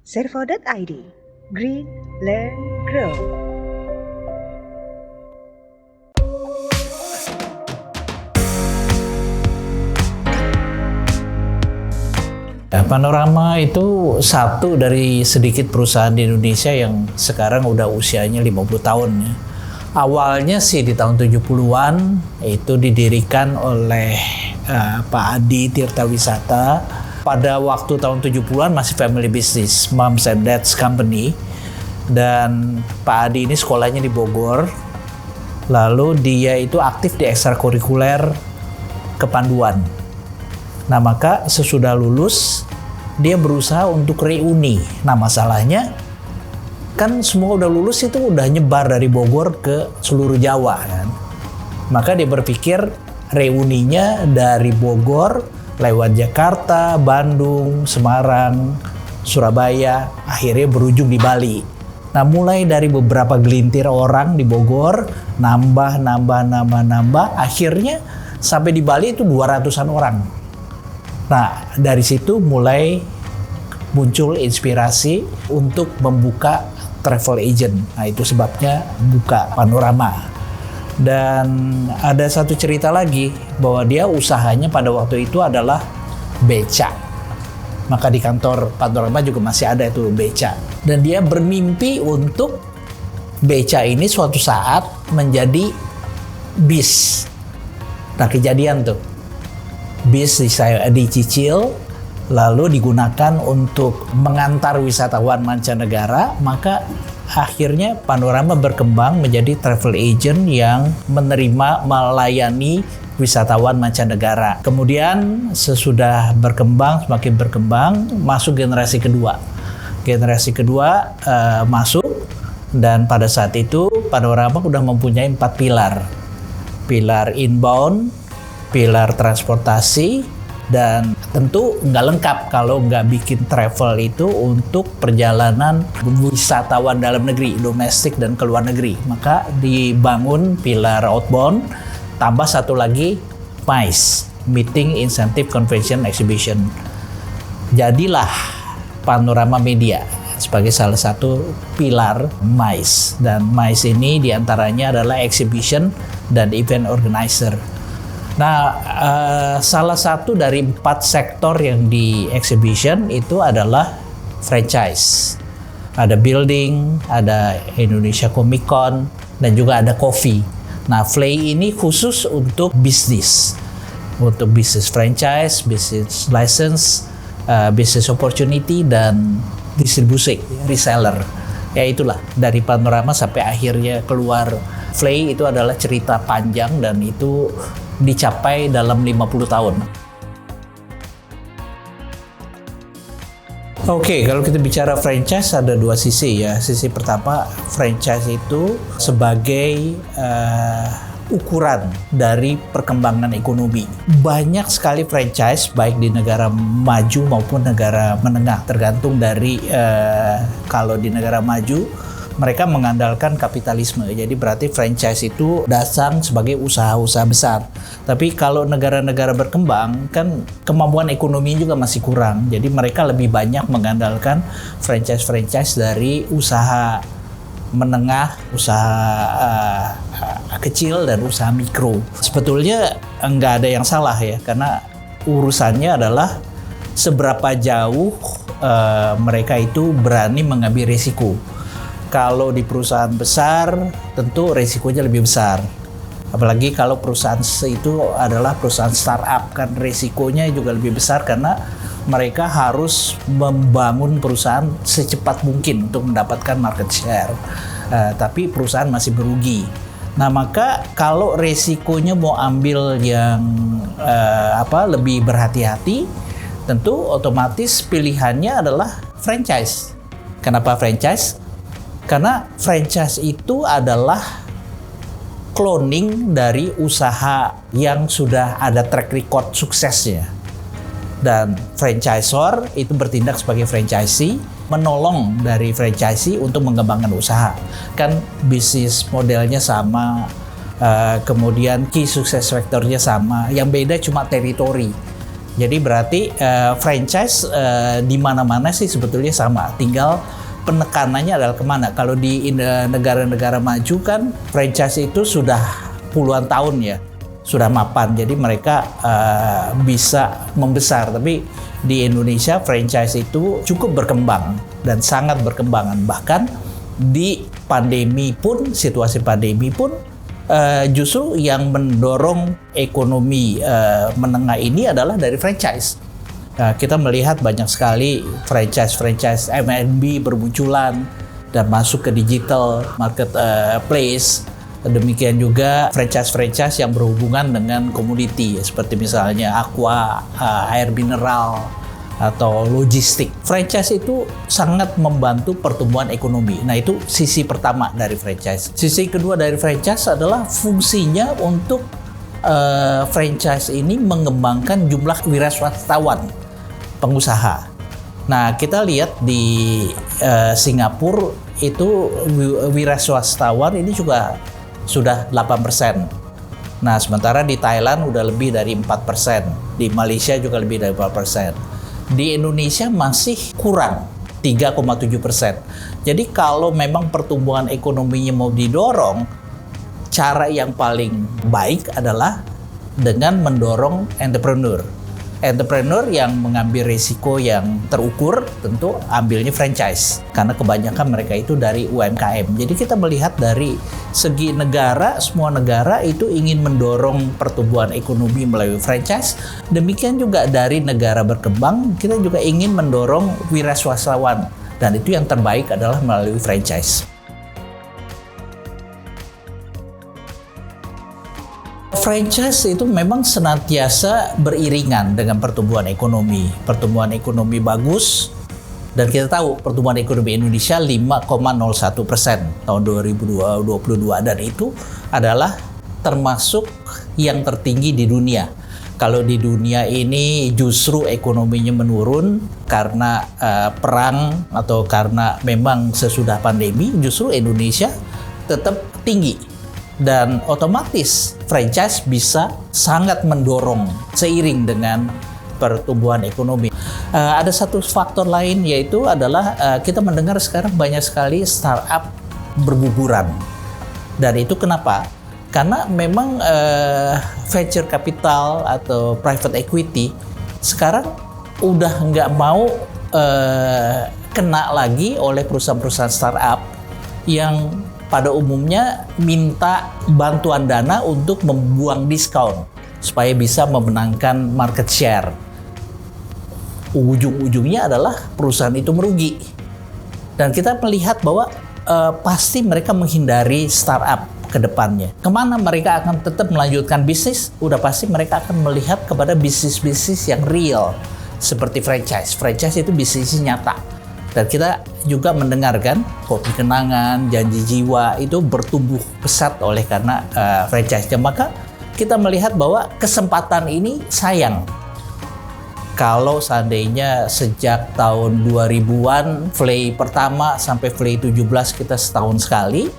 Servo.id. Green, Learn, Grow. Panorama itu satu dari sedikit perusahaan di Indonesia yang sekarang udah usianya 50 tahun ya. Awalnya sih di tahun 70-an itu didirikan oleh Pak Adi Tirta Wisata. Pada waktu tahun 70-an masih family business, Moms and Dads Company. Dan Pak Adi ini sekolahnya di Bogor. Lalu dia itu aktif di ekstrakurikuler kepanduan. Nah, maka sesudah lulus dia berusaha untuk reuni. Nah, masalahnya kan semua udah lulus itu udah nyebar dari Bogor ke seluruh Jawa kan. Maka dia berpikir reuninya dari Bogor lewat Jakarta, Bandung, Semarang, Surabaya, akhirnya berujung di Bali. Nah, mulai dari beberapa gelintir orang di Bogor, nambah, akhirnya sampai di Bali itu 200-an orang. Nah, dari situ mulai muncul inspirasi untuk membuka travel agent. Nah, itu sebabnya buka Panorama. Dan ada satu cerita lagi bahwa dia usahanya pada waktu itu adalah beca. Maka di kantor Panorama juga masih ada itu beca. Dan dia bermimpi untuk beca ini suatu saat menjadi bis. Nah, kejadian tuh. Bis dicicil lalu digunakan untuk mengantar wisatawan mancanegara, maka akhirnya Panorama berkembang menjadi travel agent yang melayani wisatawan mancanegara. Kemudian sesudah semakin berkembang, masuk generasi kedua. Generasi kedua masuk, dan pada saat itu Panorama udah mempunyai 4 pilar. Pilar inbound, pilar transportasi, dan tentu nggak lengkap kalau nggak bikin travel itu untuk perjalanan wisatawan dalam negeri, domestik dan ke luar negeri. Maka dibangun pilar outbound, tambah satu lagi MICE, Meeting Incentive Convention Exhibition. Jadilah Panorama Media sebagai salah satu pilar MICE. Dan MICE ini diantaranya adalah exhibition dan event organizer. Nah, salah satu dari 4 sektor yang di exhibition itu adalah franchise. Ada building, ada Indonesia Comic Con, dan juga ada coffee. Nah, FLAY ini khusus untuk bisnis. Untuk bisnis franchise, bisnis license, business opportunity, dan distribusi, reseller. Ya itulah, dari Panorama sampai akhirnya keluar FLAY itu adalah cerita panjang dan itu dicapai dalam 50 tahun. Oke, kalau kita bicara franchise ada 2 sisi ya. Sisi pertama, franchise itu sebagai ukuran dari perkembangan ekonomi. Banyak sekali franchise baik di negara maju maupun negara menengah, tergantung dari kalau di negara maju mereka mengandalkan kapitalisme, jadi berarti franchise itu datang sebagai usaha-usaha besar. Tapi kalau negara-negara berkembang, kan kemampuan ekonomi juga masih kurang. Jadi mereka lebih banyak mengandalkan franchise-franchise dari usaha menengah, usaha kecil, dan usaha mikro. Sebetulnya nggak ada yang salah ya, karena urusannya adalah seberapa jauh mereka itu berani mengambil risiko. Kalau di perusahaan besar, tentu resikonya lebih besar. Apalagi kalau perusahaan itu adalah perusahaan startup, kan resikonya juga lebih besar karena mereka harus membangun perusahaan secepat mungkin untuk mendapatkan market share. Tapi perusahaan masih berugi. Nah, maka kalau resikonya mau ambil yang lebih berhati-hati, tentu otomatis pilihannya adalah franchise. Kenapa franchise? Karena franchise itu adalah cloning dari usaha yang sudah ada track record suksesnya. Dan franchisor itu bertindak sebagai franchisee, menolong dari franchisee untuk mengembangkan usaha. Kan bisnis modelnya sama, kemudian key success factor-nya sama, yang beda cuma teritori. Jadi berarti franchise di mana-mana sih sebetulnya sama, tinggal penekanannya adalah kemana. Kalau di negara-negara maju kan franchise itu sudah puluhan tahun ya, sudah mapan, jadi mereka bisa membesar. Tapi di Indonesia franchise itu cukup berkembang dan sangat berkembang. Bahkan di pandemi pun, situasi pandemi pun justru yang mendorong ekonomi menengah ini adalah dari franchise. Kita melihat banyak sekali franchise F&B bermunculan dan masuk ke digital marketplace. Demikian juga franchise yang berhubungan dengan komoditi seperti misalnya aqua, air mineral, atau logistik. Franchise itu sangat membantu pertumbuhan ekonomi. Nah, itu sisi pertama dari franchise. Sisi kedua dari franchise adalah fungsinya untuk franchise ini mengembangkan jumlah wiraswastawan pengusaha. Nah, kita lihat di Singapura itu wiraswastawan ini juga sudah 8%. Nah, sementara di Thailand udah lebih dari 4%. Di Malaysia juga lebih dari 4%. Di Indonesia masih kurang 3,7%. Jadi kalau memang pertumbuhan ekonominya mau didorong, cara yang paling baik adalah dengan mendorong entrepreneur yang mengambil risiko yang terukur, tentu ambilnya franchise karena kebanyakan mereka itu dari UMKM. Jadi kita melihat dari segi negara, semua negara itu ingin mendorong pertumbuhan ekonomi melalui franchise. Demikian juga dari negara berkembang, kita juga ingin mendorong wiraswastawan, dan itu yang terbaik adalah melalui franchise. Franchise itu memang senantiasa beriringan dengan pertumbuhan ekonomi. Pertumbuhan ekonomi bagus, dan kita tahu pertumbuhan ekonomi Indonesia 5,01% tahun 2022, dan itu adalah termasuk yang tertinggi di dunia. Kalau di dunia ini justru ekonominya menurun karena perang atau karena memang sesudah pandemi, justru Indonesia tetap tinggi. Dan otomatis franchise bisa sangat mendorong seiring dengan pertumbuhan ekonomi. Ada satu faktor lain, yaitu adalah kita mendengar sekarang banyak sekali startup berguguran. Dan itu kenapa? Karena memang venture capital atau private equity sekarang udah nggak mau kena lagi oleh perusahaan-perusahaan startup yang pada umumnya minta bantuan dana untuk membuang diskon supaya bisa memenangkan market share. Ujung-ujungnya adalah perusahaan itu merugi. Dan kita melihat bahwa pasti mereka menghindari startup ke depannya. Kemana mereka akan tetap melanjutkan bisnis? Udah pasti mereka akan melihat kepada bisnis-bisnis yang real seperti franchise. Franchise itu bisnisnya nyata. Dan kita juga mendengarkan Kopi Kenangan, Janji Jiwa itu bertumbuh pesat oleh karena franchise-nya. Maka kita melihat bahwa kesempatan ini sayang. Kalau seandainya sejak tahun 2000-an, Flay pertama sampai Flay 17 kita setahun sekali,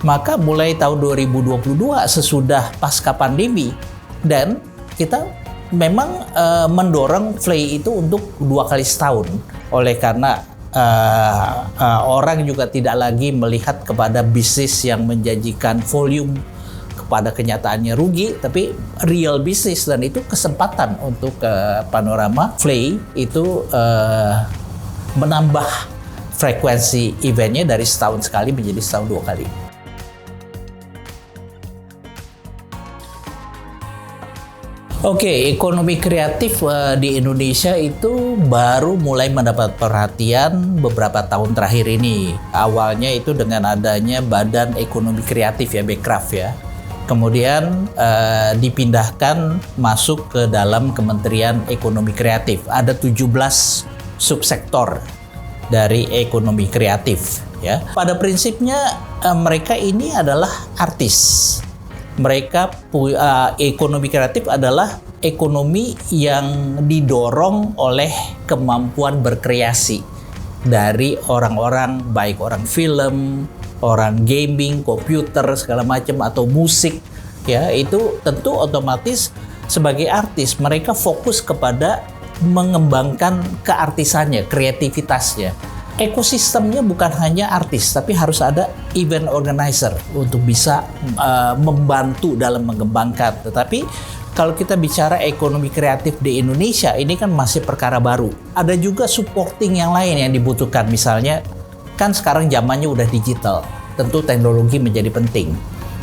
maka mulai tahun 2022 sesudah pasca pandemi, dan kita memang mendorong Flay itu untuk 2 kali setahun. Oleh karena orang juga tidak lagi melihat kepada bisnis yang menjanjikan volume kepada kenyataannya rugi, tapi real bisnis, dan itu kesempatan untuk Panorama Flay itu menambah frekuensi eventnya dari setahun sekali menjadi setahun 2 kali. Oke, ekonomi kreatif di Indonesia itu baru mulai mendapat perhatian beberapa tahun terakhir ini. Awalnya itu dengan adanya Badan Ekonomi Kreatif ya, Bekraf ya. Kemudian dipindahkan masuk ke dalam Kementerian Ekonomi Kreatif. Ada 17 subsektor dari ekonomi kreatif ya. Pada prinsipnya mereka ini adalah artis. Mereka ekonomi kreatif adalah ekonomi yang didorong oleh kemampuan berkreasi dari orang-orang, baik orang film, orang gaming, komputer segala macam, atau musik ya. Itu tentu otomatis sebagai artis mereka fokus kepada mengembangkan keartisannya, kreativitasnya. Ekosistemnya bukan hanya artis, tapi harus ada event organizer untuk bisa membantu dalam mengembangkan. Tetapi kalau kita bicara ekonomi kreatif di Indonesia, ini kan masih perkara baru. Ada juga supporting yang lain yang dibutuhkan. Misalnya, kan sekarang zamannya udah digital, tentu teknologi menjadi penting.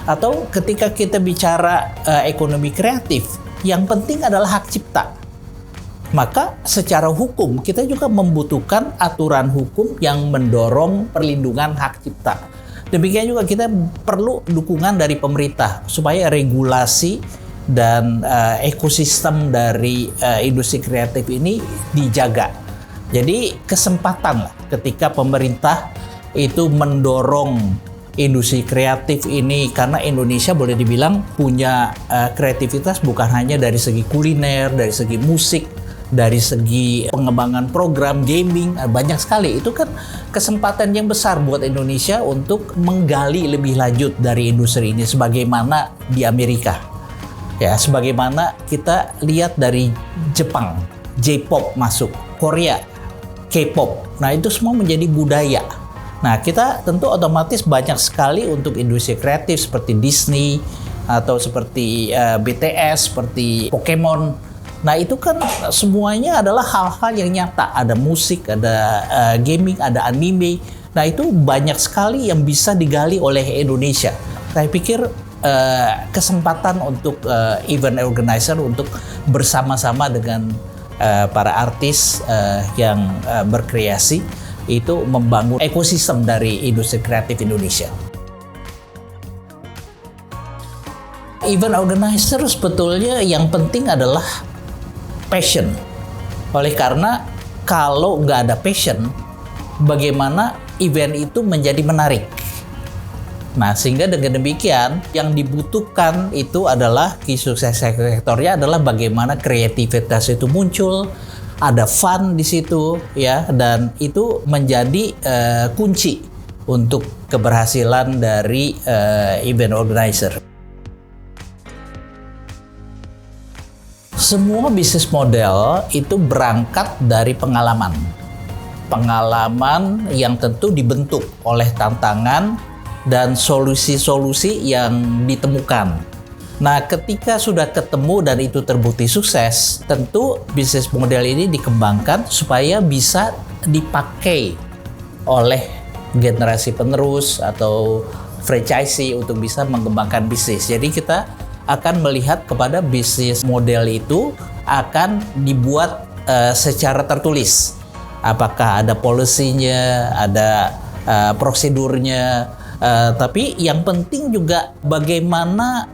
Atau ketika kita bicara ekonomi kreatif, yang penting adalah hak cipta. Maka secara hukum kita juga membutuhkan aturan hukum yang mendorong perlindungan hak cipta. Demikian juga kita perlu dukungan dari pemerintah supaya regulasi dan ekosistem dari industri kreatif ini dijaga. Jadi kesempatan lah ketika pemerintah itu mendorong industri kreatif ini, karena Indonesia boleh dibilang punya kreativitas bukan hanya dari segi kuliner, dari segi musik, dari segi pengembangan program gaming, banyak sekali. Itu kan kesempatan yang besar buat Indonesia untuk menggali lebih lanjut dari industri ini sebagaimana di Amerika. Ya, sebagaimana kita lihat dari Jepang, J-pop masuk, Korea, K-pop. Nah, itu semua menjadi budaya. Nah, kita tentu otomatis banyak sekali untuk industri kreatif seperti Disney atau seperti BTS, seperti Pokemon. Nah, itu kan semuanya adalah hal-hal yang nyata. Ada musik, ada gaming, ada anime. Nah, itu banyak sekali yang bisa digali oleh Indonesia. Saya pikir kesempatan untuk event organizer untuk bersama-sama dengan para artis yang berkreasi itu membangun ekosistem dari industri kreatif Indonesia. Event organizer sebetulnya yang penting adalah passion. Oleh karena kalau nggak ada passion, bagaimana event itu menjadi menarik? Nah, sehingga dengan demikian yang dibutuhkan itu adalah key success factor-nya adalah bagaimana kreativitas itu muncul, ada fun di situ ya, dan itu menjadi kunci untuk keberhasilan dari event organizer. Semua bisnis model itu berangkat dari pengalaman. Pengalaman yang tentu dibentuk oleh tantangan dan solusi-solusi yang ditemukan. Nah, ketika sudah ketemu dan itu terbukti sukses, tentu bisnis model ini dikembangkan supaya bisa dipakai oleh generasi penerus atau franchisee untuk bisa mengembangkan bisnis. Jadi kita akan melihat kepada bisnis model itu akan dibuat secara tertulis. Apakah ada policy-nya, ada prosedurnya, tapi yang penting juga bagaimana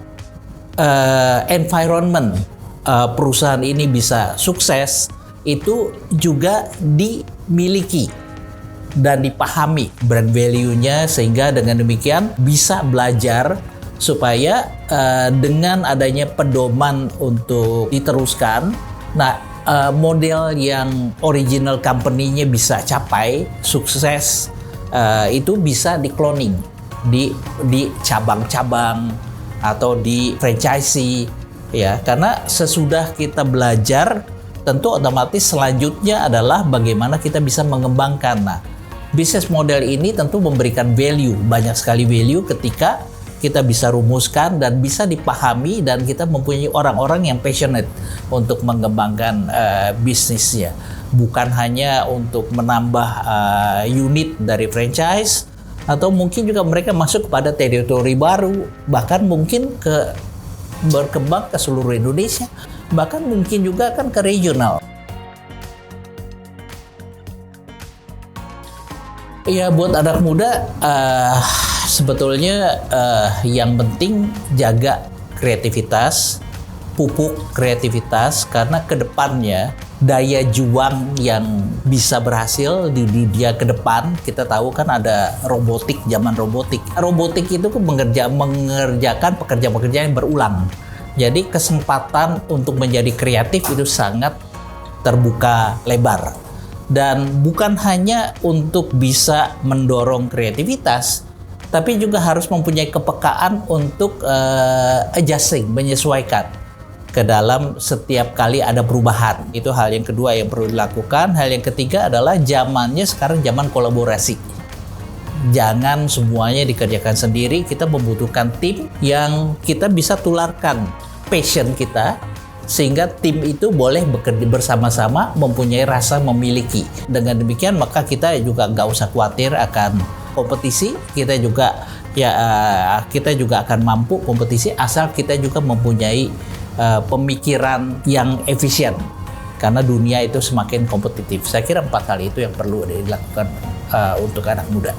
environment perusahaan ini bisa sukses itu juga dimiliki dan dipahami brand value-nya, sehingga dengan demikian bisa belajar supaya dengan adanya pedoman untuk diteruskan, nah model yang original company-nya bisa capai sukses, itu bisa di-cloning di cabang-cabang atau di franchisee ya, karena sesudah kita belajar tentu otomatis selanjutnya adalah bagaimana kita bisa mengembangkan. Nah, bisnis model ini tentu memberikan value, banyak sekali value ketika kita bisa rumuskan dan bisa dipahami dan kita mempunyai orang-orang yang passionate untuk mengembangkan bisnisnya. Bukan hanya untuk menambah unit dari franchise, atau mungkin juga mereka masuk kepada teritori baru, bahkan mungkin berkembang ke seluruh Indonesia, bahkan mungkin juga kan ke regional. Ya, buat anak muda sebetulnya yang penting jaga kreativitas, pupuk kreativitas, karena kedepannya daya juang yang bisa berhasil di dunia ke depan, kita tahu kan ada robotik, zaman robotik. Robotik itu mengerjakan pekerjaan-pekerjaan yang berulang. Jadi kesempatan untuk menjadi kreatif itu sangat terbuka lebar. Dan bukan hanya untuk bisa mendorong kreativitas, tapi juga harus mempunyai kepekaan untuk adjusting, menyesuaikan. ke dalam setiap kali ada perubahan. Itu hal yang kedua yang perlu dilakukan. Hal yang ketiga adalah zamannya sekarang zaman kolaborasi. Jangan semuanya dikerjakan sendiri, kita membutuhkan tim yang kita bisa tularkan passion kita, sehingga tim itu boleh bekerja bersama-sama, mempunyai rasa memiliki. Dengan demikian maka kita juga nggak usah khawatir akan kompetisi, kita juga akan mampu kompetisi asal kita juga mempunyai pemikiran yang efisien, karena dunia itu semakin kompetitif. Saya kira 4 hal itu yang perlu dilakukan untuk anak muda.